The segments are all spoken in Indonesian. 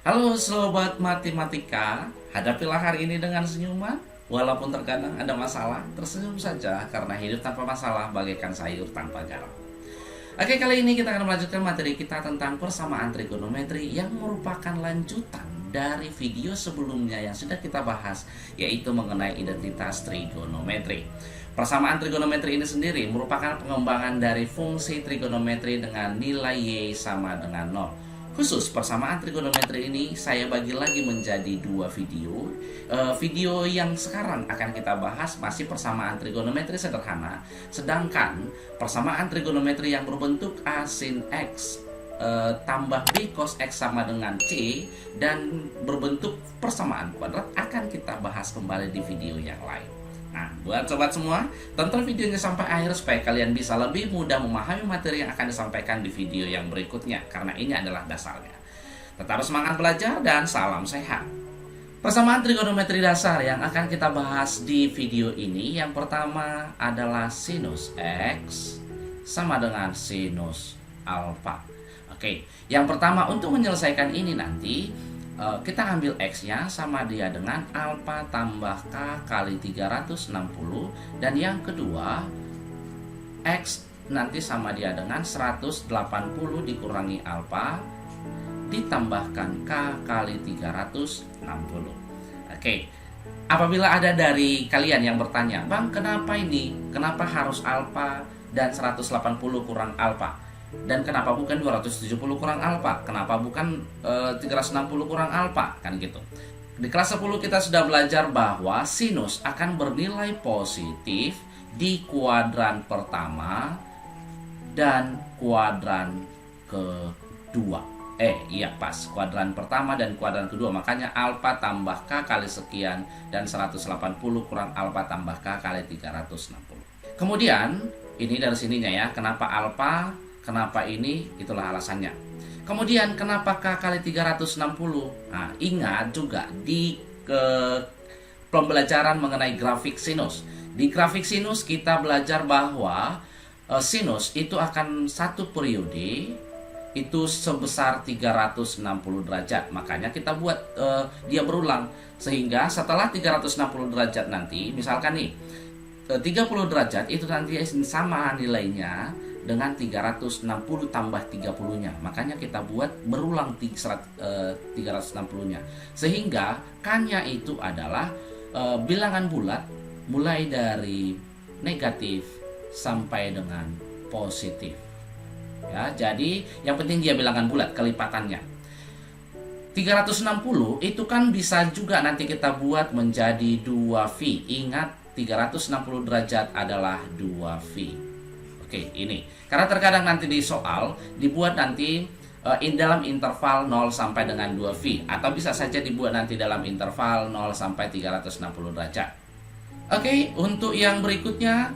Halo sobat matematika, hadapilah hari ini dengan senyuman. Walaupun terkadang ada masalah, tersenyum saja karena hidup tanpa masalah bagaikan sayur tanpa garam. Oke, kali ini kita akan melanjutkan materi kita tentang persamaan trigonometri yang merupakan lanjutan dari video sebelumnya yang sudah kita bahas, yaitu mengenai identitas trigonometri. Persamaan trigonometri ini sendiri merupakan pengembangan dari fungsi trigonometri dengan nilai Y sama dengan 0. Khusus persamaan trigonometri ini saya bagi lagi menjadi dua video. Video yang sekarang akan kita bahas masih persamaan trigonometri sederhana, sedangkan persamaan trigonometri yang berbentuk A sin X tambah B cos X sama dengan C dan berbentuk persamaan kuadrat akan kita bahas kembali di video yang lain. Nah, buat sobat semua, tonton videonya sampai akhir supaya kalian bisa lebih mudah memahami materi yang akan disampaikan di video yang berikutnya, karena ini adalah dasarnya. Tetap semangat belajar dan salam sehat. Persamaan trigonometri dasar yang akan kita bahas di video ini, yang pertama adalah sinus X sama dengan sinus alfa. Oke, yang pertama untuk menyelesaikan ini nanti kita ambil X-nya sama dia dengan alfa tambah K kali 360. Dan yang kedua, X nanti sama dia dengan 180 dikurangi alfa ditambahkan K kali 360. Oke, apabila ada dari kalian yang bertanya, Bang, kenapa ini? Kenapa harus alfa dan 180 kurang alfa? Dan kenapa bukan 270 kurang alfa? Kenapa bukan 360 kurang alfa? Kan gitu. Di kelas 10 kita sudah belajar bahwa sinus akan bernilai positif di kuadran pertama dan kuadran kedua. Iya pas, kuadran pertama dan kuadran kedua. Makanya alfa tambah K kali sekian dan 180 kurang alfa tambah K kali 360. Kemudian, ini dari sininya ya, kenapa alfa? Kenapa ini? Itulah alasannya. Kemudian kenapa K kali 360? Nah, ingat juga di pembelajaran mengenai grafik sinus. Di grafik sinus kita belajar bahwa sinus itu akan satu periode itu sebesar 360 derajat. Makanya kita buat dia berulang. Sehingga setelah 360 derajat nanti, misalkan nih 30 derajat itu nanti sama nilainya dengan 360 tambah 30-nya. Makanya kita buat berulang 360-nya. Sehingga K-nya itu adalah bilangan bulat mulai dari negatif sampai dengan positif. Ya, jadi yang penting dia bilangan bulat kelipatannya. 360 itu kan bisa juga nanti kita buat menjadi 2V. Ingat 360 derajat adalah 2V. Oke, ini. Karena terkadang nanti di soal dibuat nanti dalam interval 0 sampai dengan 2V, atau bisa saja dibuat nanti dalam interval 0 sampai 360 derajat. Oke, untuk yang berikutnya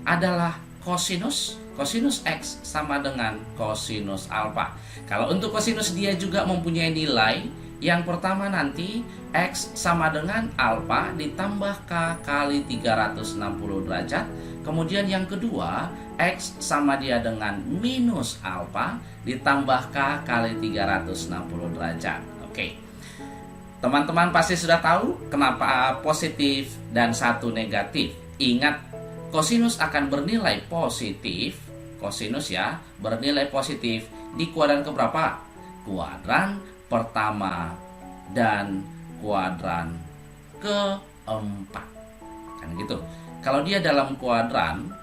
adalah kosinus. Kosinus X sama dengan kosinus alfa. Kalau untuk kosinus dia juga mempunyai nilai. Yang pertama nanti X sama dengan alfa ditambah K kali 360 derajat. Kemudian yang kedua, X sama dia dengan minus alfa ditambah K kali 360 derajat. Oke. Teman-teman pasti sudah tahu kenapa positif dan satu negatif. Ingat, kosinus akan bernilai positif. Kosinus ya, bernilai positif di kuadran keberapa? Kuadran pertama dan kuadran keempat. Kan gitu. Kalau dia dalam kuadran,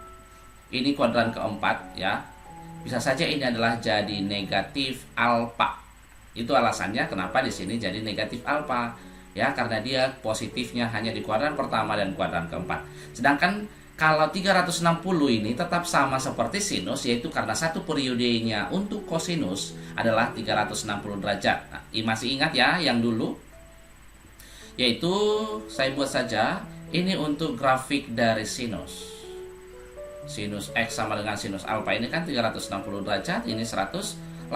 ini kuadran keempat ya, bisa saja ini adalah jadi negatif alfa. Itu alasannya kenapa di sini jadi negatif alfa ya, karena dia positifnya hanya di kuadran pertama dan kuadran keempat. Sedangkan kalau 360 ini tetap sama seperti sinus, yaitu karena satu periodenya untuk kosinus adalah 360 derajat. Nah, masih ingat ya yang dulu? Yaitu saya buat saja ini untuk grafik dari sinus. Sinus X sama dengan sinus alfa ini kan 360 derajat, ini 180.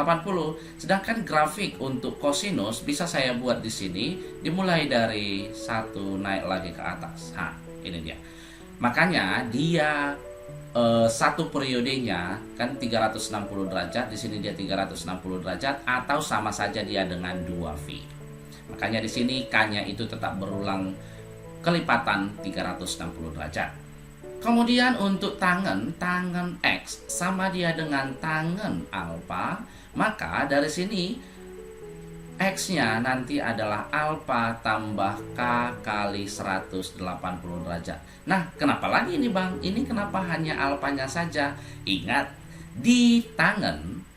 Sedangkan grafik untuk kosinus bisa saya buat di sini dimulai dari 1 naik lagi ke atas. Nah, ini dia. Makanya dia satu periodenya kan 360 derajat, di sini dia 360 derajat atau sama saja dia dengan 2V. Makanya di sini K-nya itu tetap berulang kelipatan 360 derajat. Kemudian untuk tangen X sama dia dengan tangen alfa, maka dari sini X-nya nanti adalah alfa tambah K kali 180 derajat. Nah, kenapa lagi ini Bang? Ini kenapa hanya alfanya saja? Ingat, di tangen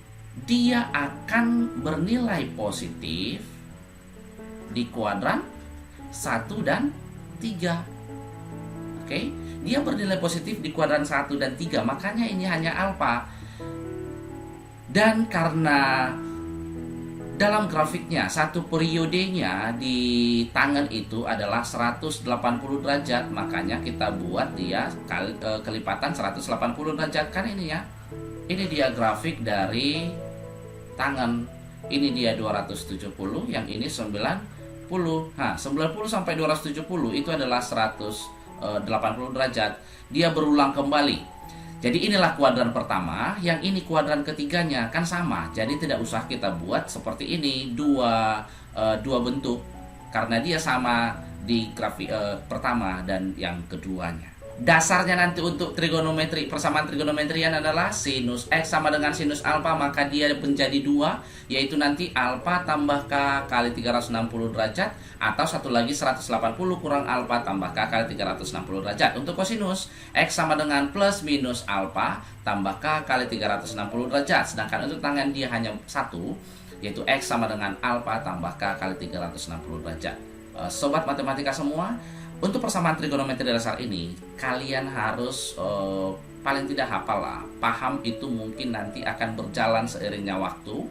dia akan bernilai positif di kuadran 1 dan 3. Oke, dia bernilai positif di kuadran 1 dan 3, makanya ini hanya alfa. Dan karena dalam grafiknya satu periodenya di tangan itu adalah 180 derajat, makanya kita buat dia kelipatan 180 derajat kan ini ya. Ini dia grafik dari tangan. Ini dia 270, yang ini 90. Nah, 90 sampai 270 itu adalah 180 derajat. Dia berulang kembali. Jadi inilah kuadran pertama, yang ini kuadran ketiganya kan sama. Jadi tidak usah kita buat seperti ini dua bentuk, karena dia sama di grafik pertama dan yang keduanya. Dasarnya nanti untuk trigonometri, persamaan trigonometrian adalah sinus X sama dengan sinus alfa, maka dia menjadi 2, yaitu nanti alfa tambah K kali 360 derajat, atau satu lagi 180 kurang alfa tambah K kali 360 derajat. Untuk kosinus, X sama dengan plus minus alfa tambah K kali 360 derajat. Sedangkan untuk tangen dia hanya satu, yaitu X sama dengan alfa tambah K kali 360 derajat. Sobat matematika semua, untuk persamaan trigonometri dasar ini, kalian harus paling tidak hafal lah. Paham itu mungkin nanti akan berjalan seiringnya waktu.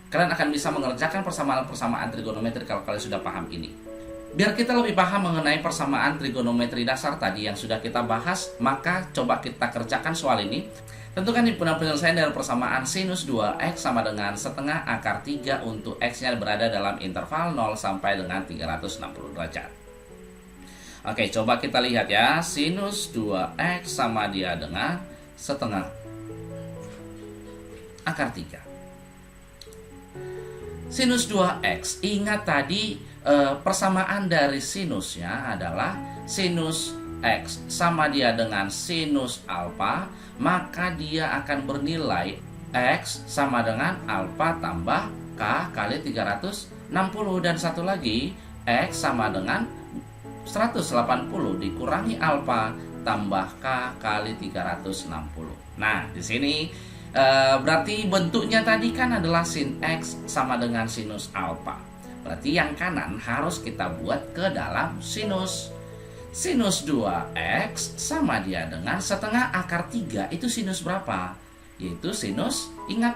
Kalian akan bisa mengerjakan persamaan-persamaan trigonometri kalau kalian sudah paham ini. Biar kita lebih paham mengenai persamaan trigonometri dasar tadi yang sudah kita bahas, maka coba kita kerjakan soal ini. Tentukan penyelesaian dari persamaan sinus 2x sama dengan setengah akar 3 untuk x-nya berada dalam interval 0 sampai dengan 360 derajat. Oke, coba kita lihat ya. Sinus 2x sama dia dengan setengah akar 3. Sinus 2x, ingat tadi persamaan dari sinusnya adalah sinus x sama dia dengan sinus alfa, maka dia akan bernilai x sama dengan alfa tambah k kali 360, dan satu lagi x sama dengan 180 dikurangi alfa tambah K kali 360. Nah, di sini berarti bentuknya tadi kan adalah sin X sama dengan sinus alfa. Berarti yang kanan harus kita buat ke dalam sinus. Sinus 2X sama dia dengan setengah akar 3. Itu sinus berapa? Yaitu sinus, ingat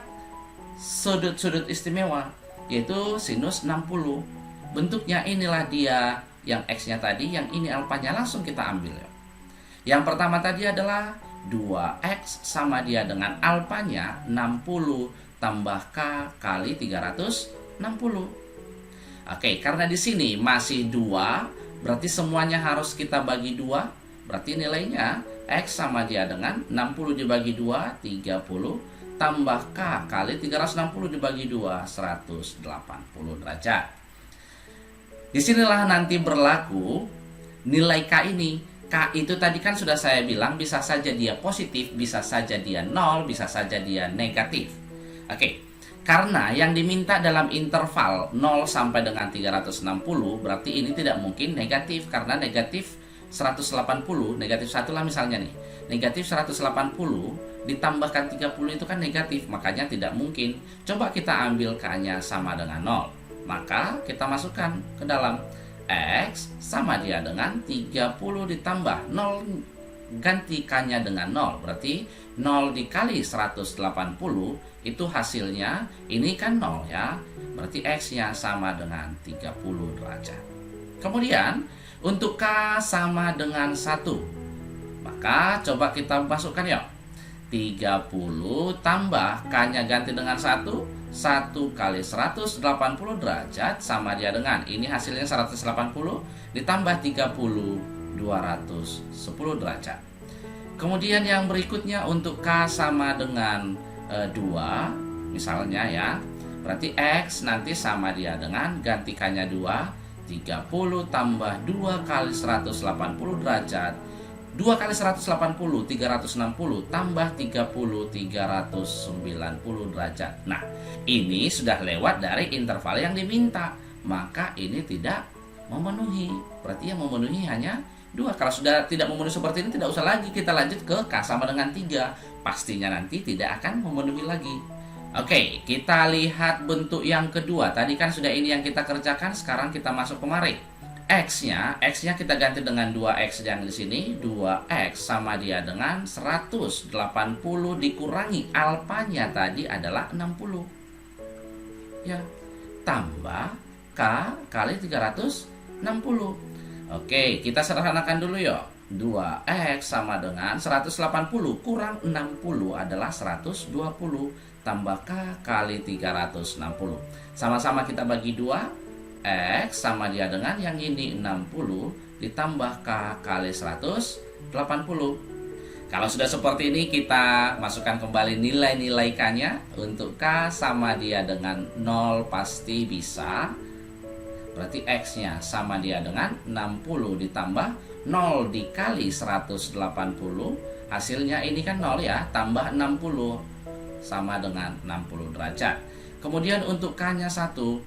sudut-sudut istimewa, yaitu sinus 60. Bentuknya inilah dia. Yang X-nya tadi, yang ini alfanya langsung kita ambil. Yang pertama tadi adalah 2X sama dia dengan alfanya 60 tambah K kali 360. Oke, karena di sini masih 2, berarti semuanya harus kita bagi 2. Berarti nilainya X sama dia dengan 60 dibagi 2, 30, tambah K kali 360 dibagi 2, 180 derajat. Disinilah nanti berlaku nilai K ini. K itu tadi kan sudah saya bilang bisa saja dia positif, bisa saja dia 0, bisa saja dia negatif. Oke, karena yang diminta dalam interval 0 sampai dengan 360, berarti ini tidak mungkin negatif. Karena negatif 180, negatif 1 lah misalnya nih. Negatif 180 ditambahkan 30 itu kan negatif, makanya tidak mungkin. Coba kita ambil K-nya sama dengan 0. Maka kita masukkan ke dalam X sama dia dengan 30 ditambah 0, ganti K-nya dengan 0. Berarti 0 dikali 180 itu hasilnya ini kan 0 ya. Berarti X-nya sama dengan 30 derajat. Kemudian untuk K sama dengan 1, maka coba kita masukkan ya. 30 tambah K-nya ganti dengan 1 kali 180 derajat sama dia dengan, ini hasilnya 180 ditambah 30, 210 derajat. Kemudian yang berikutnya untuk K sama dengan 2 misalnya ya. Berarti X nanti sama dia dengan gantikannya 2, 30 tambah 2 kali 180 derajat. 2 kali 180, 360 tambah 30, 390 derajat. Nah, ini sudah lewat dari interval yang diminta. Maka ini tidak memenuhi. Berarti yang memenuhi hanya 2. Kalau sudah tidak memenuhi seperti ini, tidak usah lagi kita lanjut ke K sama dengan 3. Pastinya nanti tidak akan memenuhi lagi. Oke, kita lihat bentuk yang kedua. Tadi kan sudah ini yang kita kerjakan, sekarang kita masuk kemari. X-nya kita ganti dengan 2X yang di sini. 2X sama dia dengan 180 dikurangi alfanya tadi adalah 60. Ya, tambah K kali 360. Oke, kita sederhanakan dulu yuk. 2X sama dengan 180 kurang 60 adalah 120 tambah K kali 360. Sama-sama kita bagi 2. X sama dia dengan yang ini 60 ditambah K kali 180. Kalau sudah seperti ini, kita masukkan kembali nilai-nilai K-nya. Untuk K sama dia dengan 0 pasti bisa. Berarti X-nya sama dia dengan 60 ditambah 0 dikali 180. Hasilnya ini kan 0 ya, tambah 60 sama dengan 60 derajat. Kemudian untuk K-nya 1,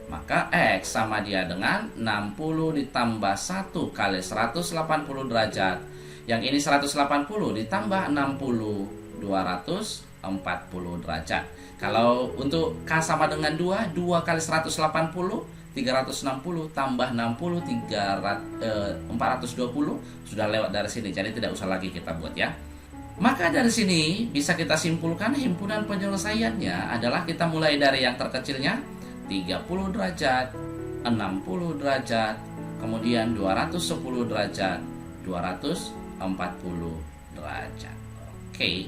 maka X sama dia dengan 60 ditambah 1 kali 180 derajat. Yang ini 180 ditambah 60, 240 derajat. Kalau untuk K sama dengan 2, 2 kali 180, 360 tambah 60, 420. Sudah lewat dari sini, jadi tidak usah lagi kita buat ya. Maka dari sini bisa kita simpulkan himpunan penyelesaiannya adalah kita mulai dari yang terkecilnya 30 derajat, 60 derajat, kemudian 210 derajat, 240 derajat. Oke.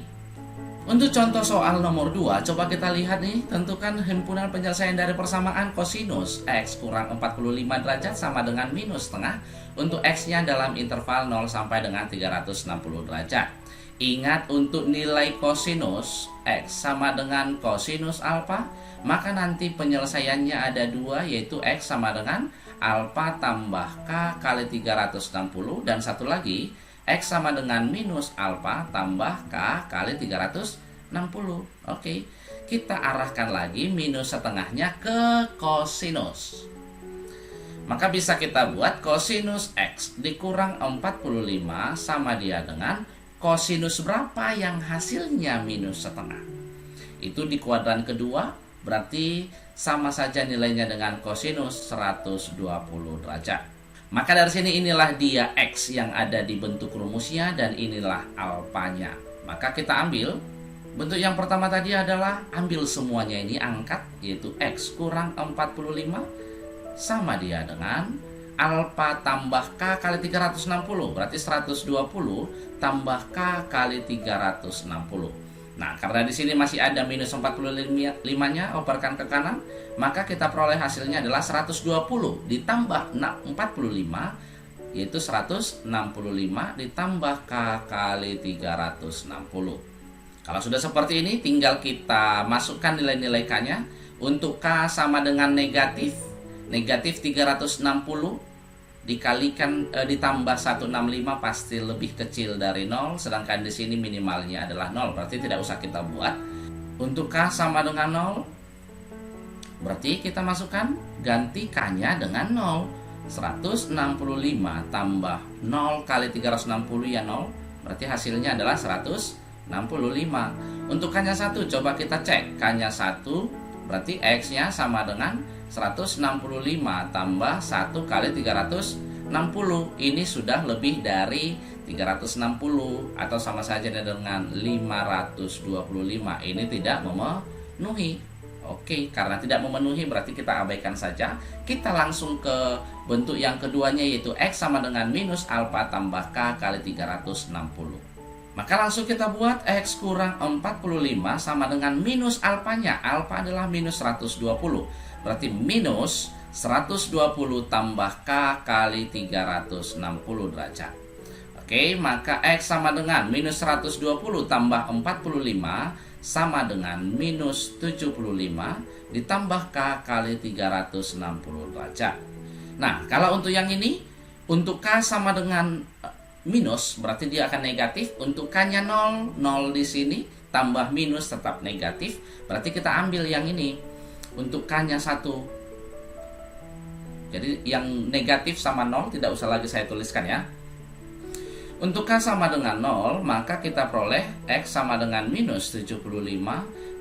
Untuk contoh soal nomor 2, coba kita lihat nih, tentukan himpunan penyelesaian dari persamaan kosinus X kurang 45 derajat sama dengan minus setengah untuk X-nya dalam interval 0 sampai dengan 360 derajat. Ingat, untuk nilai kosinus X sama dengan kosinus alfa, maka nanti penyelesaiannya ada 2, yaitu X sama dengan alfa tambah K kali 360, dan satu lagi X sama dengan minus alfa tambah K kali 360. Oke, kita arahkan lagi minus setengahnya ke kosinus. Maka bisa kita buat kosinus X dikurang 45 sama dia dengan kosinus berapa yang hasilnya minus setengah. Itu di kuadran kedua, berarti sama saja nilainya dengan kosinus 120 derajat. Maka dari sini inilah dia X yang ada di bentuk rumusnya dan inilah alfanya. Maka kita ambil bentuk yang pertama tadi adalah ambil semuanya ini, angkat, yaitu X kurang 45 sama dia dengan alfa tambah K kali 360, berarti 120 tambah K kali 360. Nah, karena di sini masih ada minus 45-nya, operkan ke kanan, maka kita peroleh hasilnya adalah 120 ditambah 45, yaitu 165 ditambah K kali 360. Kalau sudah seperti ini, tinggal kita masukkan nilai-nilai K-nya. Untuk K sama dengan negatif 360 dikalikan ditambah 165 pasti lebih kecil dari 0, sedangkan di sini minimalnya adalah 0, berarti tidak usah kita buat. Untuk K sama dengan 0, berarti kita masukkan ganti K-nya dengan 0. 165 tambah 0 kali 360 ya 0, berarti hasilnya adalah 165. Untuk K-nya 1, coba kita cek. K-nya 1 berarti X-nya sama dengan 165 tambah 1 kali 360. Ini sudah lebih dari 360 atau sama saja dengan 525. Ini tidak memenuhi. Oke, karena tidak memenuhi berarti kita abaikan saja. Kita langsung ke bentuk yang keduanya, yaitu X sama dengan minus alfa tambah K kali 360. Maka langsung kita buat X kurang 45 sama dengan minus alfanya. Alfa adalah minus 120. Berarti minus 120 tambah K kali 360 derajat. Oke, maka X sama dengan minus 120 tambah 45 sama dengan minus 75 ditambah K kali 360 derajat. Nah, kalau untuk yang ini, untuk K sama dengan minus, berarti dia akan negatif. Untuk K-nya 0, 0 di sini, tambah minus tetap negatif. Berarti kita ambil yang ini. Untuk K-nya 1. Jadi yang negatif sama 0 tidak usah lagi saya tuliskan ya. Untuk K sama dengan 0, maka kita peroleh X sama dengan minus 75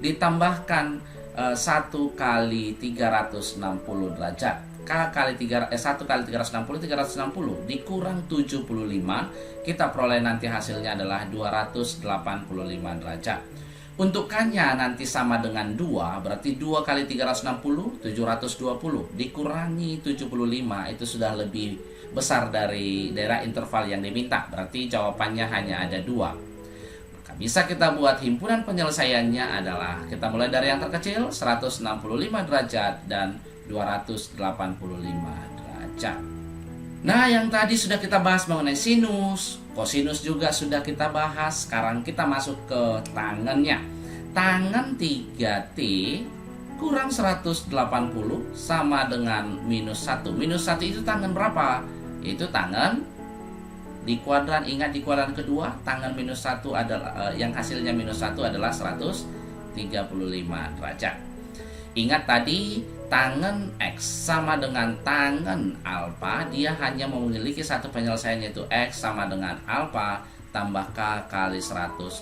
ditambahkan 1 kali 360 derajat. K kali 1 kali 360, 360 dikurang 75, kita peroleh nanti hasilnya adalah 285 derajat. Untuk K-nya nanti sama dengan 2, berarti 2 kali 360, 720 dikurangi 75, itu sudah lebih besar dari daerah interval yang diminta, berarti jawabannya hanya ada 2. Maka bisa kita buat himpunan penyelesaiannya adalah, kita mulai dari yang terkecil 165 derajat dan 285 derajat. Nah, yang tadi sudah kita bahas mengenai sinus, kosinus juga sudah kita bahas. Sekarang kita masuk ke tangennya. Tangen 3T kurang 180 sama dengan minus 1. Minus 1 itu tangen berapa? Itu tangen di kuadran. Ingat, di kuadran kedua tangen minus 1 adalah yang hasilnya minus 1 adalah 135 derajat. Ingat tadi tangen X sama dengan tangen alfa, dia hanya memiliki satu penyelesaian, yaitu X sama dengan alfa tambah K kali 180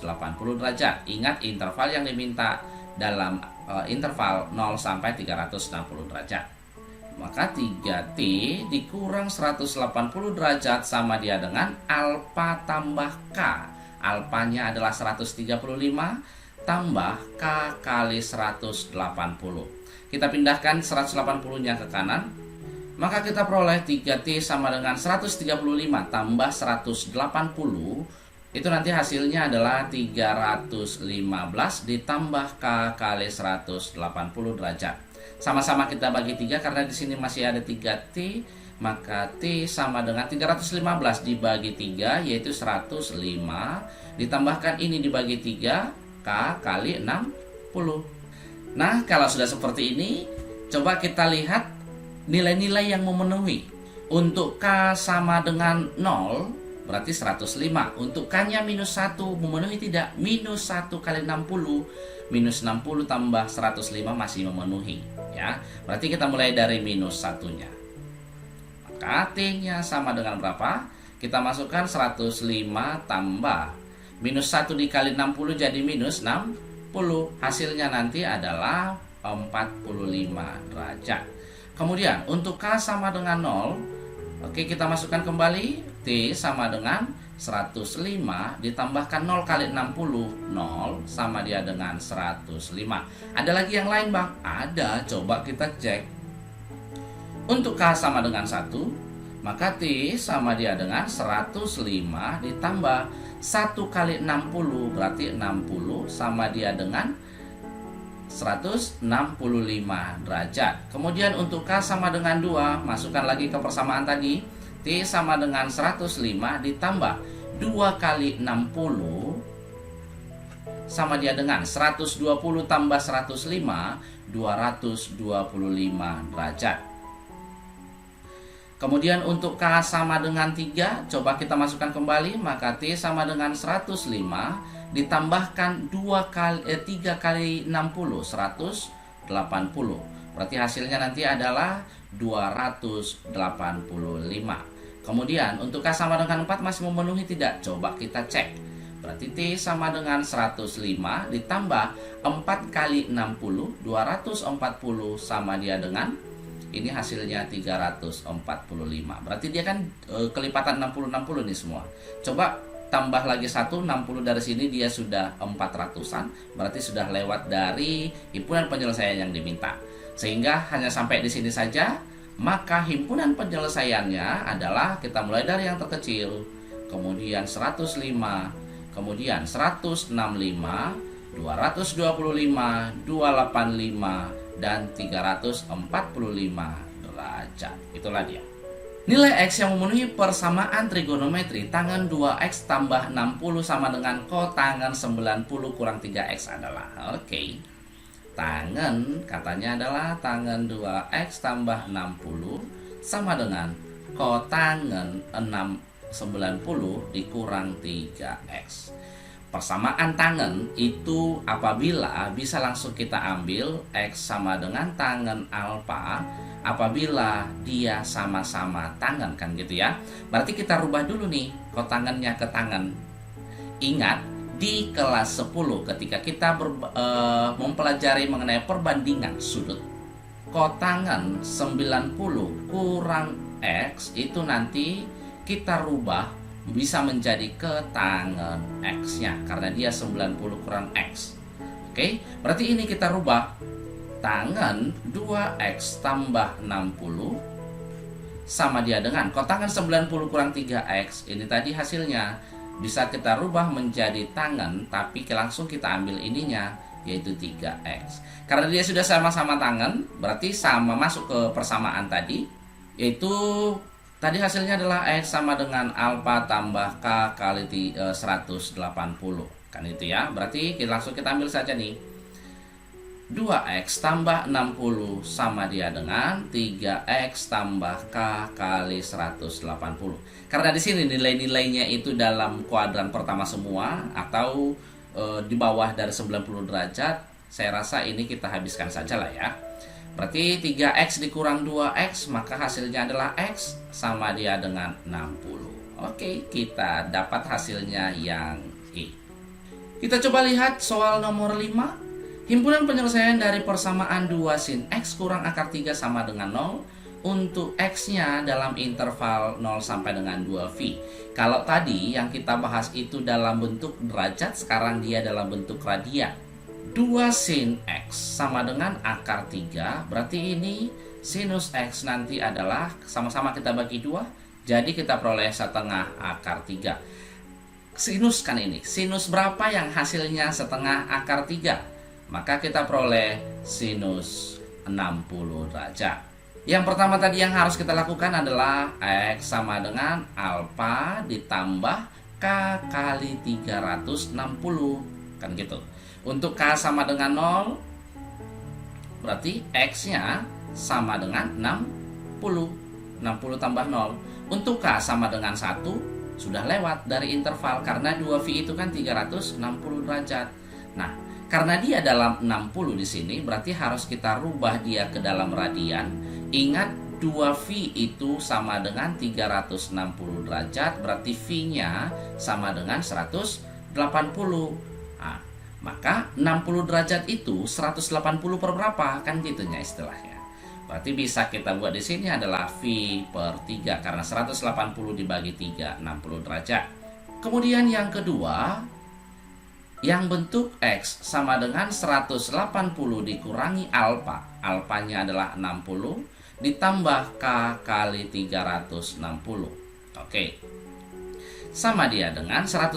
derajat. Ingat interval yang diminta dalam interval 0 sampai 360 derajat. Maka 3T dikurang 180 derajat sama dia dengan alfa tambah K. Alfanya adalah 135 tambah K kali 180. Kita pindahkan 180-nya ke kanan, maka kita peroleh 3T sama dengan 135 tambah 180. Itu nanti hasilnya adalah 315 ditambah K kali 180 derajat. Sama-sama kita bagi 3 karena di sini masih ada 3T, maka T sama dengan 315 dibagi 3 yaitu 105 ditambahkan ini dibagi 3 K kali 60. Nah, kalau sudah seperti ini, coba kita lihat nilai-nilai yang memenuhi. Untuk K sama dengan 0, berarti 105. Untuk K-nya minus 1, memenuhi tidak? Minus 1 kali 60. Minus 60 tambah 105 masih memenuhi. Ya, berarti kita mulai dari minus 1-nya. Maka T-nya sama dengan berapa? Kita masukkan 105 tambah minus 1 dikali 60 jadi minus 60. Hasilnya nanti adalah 45 derajat. Kemudian untuk K sama dengan 0, oke, kita masukkan kembali. T sama dengan 105 ditambahkan 0 kali 60, 0 sama dia dengan 105. Ada lagi yang lain, Bang? Ada, coba kita cek. Untuk K sama dengan 1, maka T sama dia dengan 105 ditambah 1 kali 60, berarti 60 sama dia dengan 165 derajat. Kemudian untuk K sama dengan 2, masukkan lagi ke persamaan tadi. T sama dengan 105 ditambah 2 kali 60 sama dia dengan 120 tambah 105, 225 derajat. Kemudian untuk K sama dengan 3, coba kita masukkan kembali, maka T sama dengan 105 ditambahkan 3 kali 60, 180. Berarti hasilnya nanti adalah 285. Kemudian untuk K sama dengan 4 masih memenuhi tidak? Coba kita cek. Berarti T sama dengan 105 ditambah 4 kali 60, 240 sama dia dengan, ini hasilnya 345. Berarti dia kan kelipatan 60-60 nih semua. Coba tambah lagi 1, 60 dari sini dia sudah 400-an. Berarti sudah lewat dari himpunan penyelesaian yang diminta. Sehingga hanya sampai di sini saja. Maka himpunan penyelesaiannya adalah, kita mulai dari yang terkecil, kemudian 105, kemudian 165, 225, 285, dan 345 derajat. Itulah dia. Nilai X yang memenuhi persamaan trigonometri tangan 2X tambah 60 sama dengan kotangan 90 kurang 3X adalah. Oke. Tangan katanya adalah tangan 2X tambah 60 sama dengan kotangan 90 dikurang 3X. Persamaan tangan itu apabila bisa langsung kita ambil X sama dengan tangan alfa apabila dia sama-sama tangan, kan gitu ya. Berarti kita rubah dulu nih kotangannya ke tangan. Ingat di kelas 10 ketika kita mempelajari mengenai perbandingan sudut, kotangan 90 kurang X itu nanti kita rubah bisa menjadi ketangan X-nya karena dia 90 kurang X. Oke, berarti ini kita rubah tangan 2X tambah 60 sama dia dengan kotangan 90 kurang 3X. Ini tadi hasilnya bisa kita rubah menjadi tangan, tapi langsung kita ambil ininya yaitu 3X. Karena dia sudah sama-sama tangan, berarti sama masuk ke persamaan tadi, yaitu tadi hasilnya adalah X sama dengan alfa tambah K kali 180. Kan itu ya. Berarti langsung kita ambil saja nih. 2X tambah 60 sama dia dengan 3X tambah K kali 180. Karena di sini nilai-nilainya itu dalam kuadran pertama semua atau di bawah dari 90 derajat, saya rasa ini kita habiskan saja lah ya. Berarti 3X dikurang 2X, maka hasilnya adalah X sama dia dengan 60. Oke, kita dapat hasilnya yang E. Kita coba lihat soal nomor 5. Himpunan penyelesaian dari persamaan 2 sin X kurang akar 3 sama dengan 0 untuk X-nya dalam interval 0 sampai dengan 2V. Kalau tadi yang kita bahas itu dalam bentuk derajat, sekarang dia dalam bentuk radian. 2 sin X sama dengan akar 3, berarti ini sinus X nanti adalah sama-sama kita bagi 2, jadi kita peroleh setengah akar 3. Sinus kan ini, sinus berapa yang hasilnya setengah akar 3? Maka kita peroleh sinus 60 derajat. Yang pertama tadi yang harus kita lakukan adalah X sama dengan alfa ditambah K kali 360, kan gitu. Untuk K sama dengan 0, berarti X-nya sama dengan 60. 60 tambah 0. Untuk K sama dengan 1, sudah lewat dari interval. Karena 2V itu kan 360 derajat. Nah, karena dia dalam 60 di sini, berarti harus kita rubah dia ke dalam radian. Ingat, 2V itu sama dengan 360 derajat, berarti V-nya sama dengan 180. Nah, maka 60 derajat itu 180 per berapa? Kan gitunya istilahnya. Berarti bisa kita buat di sini adalah V per 3 karena 180 dibagi 3, 60 derajat. Kemudian yang kedua, yang bentuk X sama dengan 180 dikurangi alfa. Alfanya adalah 60 ditambah K kali 360. Oke. Sama dia dengan 180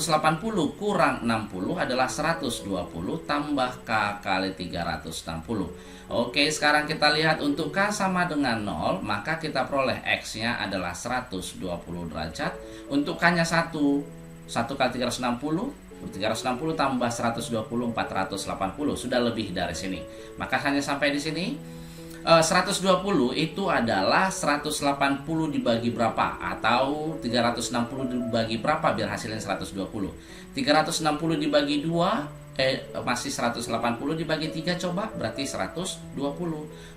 kurang 60 adalah 120 tambah K kali 360. Oke, sekarang kita lihat untuk K sama dengan 0, maka kita peroleh X-nya adalah 120 derajat. Untuk K-nya 1 kali 360, 360 tambah 120, 480. Sudah lebih dari sini. Maka hanya sampai di sini. 120 itu adalah 180 dibagi berapa? Atau 360 dibagi berapa biar hasilnya 120? 360 dibagi 2 masih 180 dibagi 3 coba, berarti 120.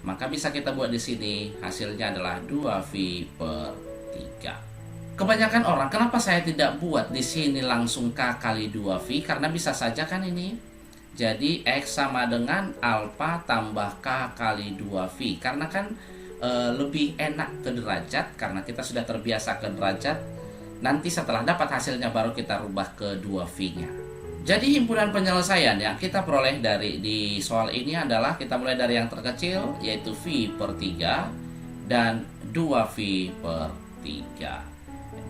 Maka bisa kita buat di sini hasilnya adalah 2V per 3. Kebanyakan orang, kenapa saya tidak buat di sini langsung K kali 2V? Karena bisa saja kan ini jadi X sama dengan alfa tambah K kali 2V. Karena kan lebih enak ke derajat, karena kita sudah terbiasa ke derajat. Nanti setelah dapat hasilnya baru kita rubah ke 2V-nya. Jadi himpunan penyelesaian yang kita peroleh di soal ini adalah kita mulai dari yang terkecil yaitu V per 3 dan 2V per 3.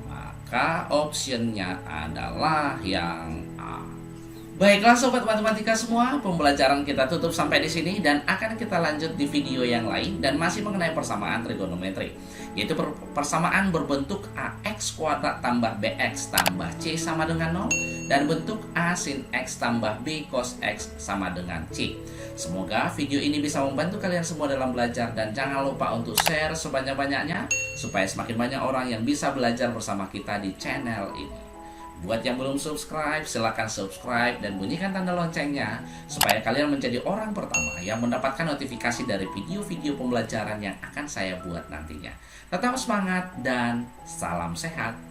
Maka optionnya adalah yang A. Baiklah sobat matematika semua, pembelajaran kita tutup sampai di sini dan akan kita lanjut di video yang lain dan masih mengenai persamaan trigonometri, yaitu persamaan berbentuk ax kuadrat tambah bx tambah c sama dengan 0 dan bentuk a sin x tambah b cos x sama dengan c. Semoga video ini bisa membantu kalian semua dalam belajar dan jangan lupa untuk share sebanyak-banyaknya supaya semakin banyak orang yang bisa belajar bersama kita di channel ini. Buat yang belum subscribe, silahkan subscribe dan bunyikan tanda loncengnya supaya kalian menjadi orang pertama yang mendapatkan notifikasi dari video-video pembelajaran yang akan saya buat nantinya. Tetap semangat dan salam sehat.